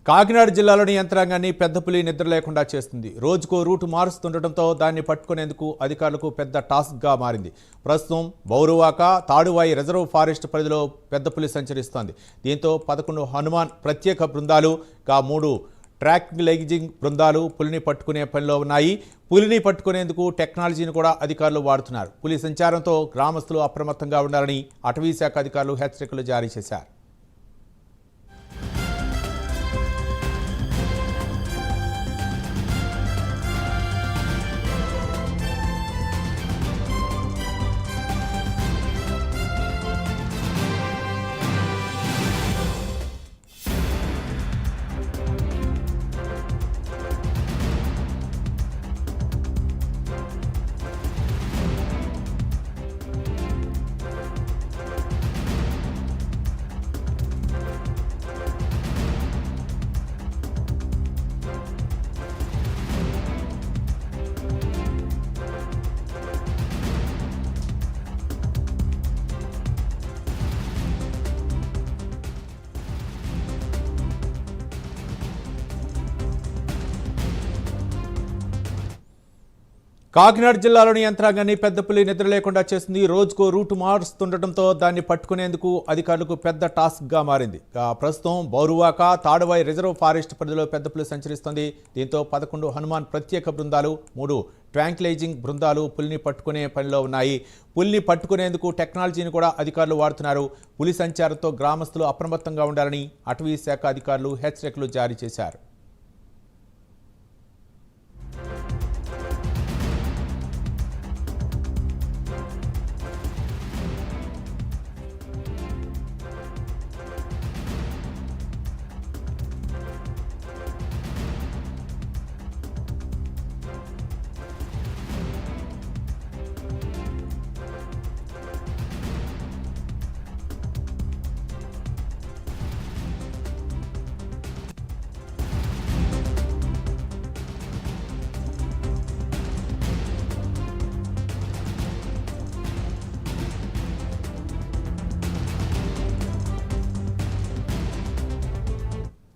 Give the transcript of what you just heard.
కాకినాడ జిల్లాలోని యంత్రాంగాన్ని పెద్ద పులి నిద్ర లేకుండా చేస్తుంది. రోజుకో రూటు మారుస్తుండటంతో దాన్ని పట్టుకునేందుకు అధికారులకు పెద్ద టాస్క్గా మారింది. ప్రస్తుతం బౌరువాక తాడువాయి రిజర్వ్ ఫారెస్ట్ పరిధిలో పెద్ద పులి సంచరిస్తోంది. దీంతో 11 హనుమాన్ ప్రత్యేక బృందాలు, 3 ట్రాంక్విలైజింగ్ బృందాలు పులిని పట్టుకునే పనిలో ఉన్నాయి. పులిని పట్టుకునేందుకు టెక్నాలజీని కూడా అధికారులు వాడుతున్నారు. పులి సంచారంతో గ్రామస్తులు అప్రమత్తంగా ఉండాలని అటవీ శాఖ అధికారులు హెచ్చరికలు జారీ చేశారు. కాకినాడ జిల్లాలోని యంత్రాంగాన్ని పెద్ద పులి నిద్ర లేకుండా చేస్తుంది. రోజుకో రూటు మారుస్తుండటంతో దాన్ని పట్టుకునేందుకు అధికారులకు పెద్ద టాస్క్గా మారింది. ప్రస్తుతం బౌరువాక తాడువాయి రిజర్వ్ ఫారెస్ట్ పరిధిలో పెద్ద పులి సంచరిస్తోంది. దీంతో 11 హనుమాన్ ప్రత్యేక బృందాలు, 3 ట్రాంక్విలైజింగ్ బృందాలు పులిని పట్టుకునే పనిలో ఉన్నాయి. పులిని పట్టుకునేందుకు టెక్నాలజీని కూడా అధికారులు వాడుతున్నారు. పులి సంచారంతో గ్రామస్తులు అప్రమత్తంగా ఉండాలని అటవీ శాఖ అధికారులు హెచ్చరికలు జారీ చేశారు.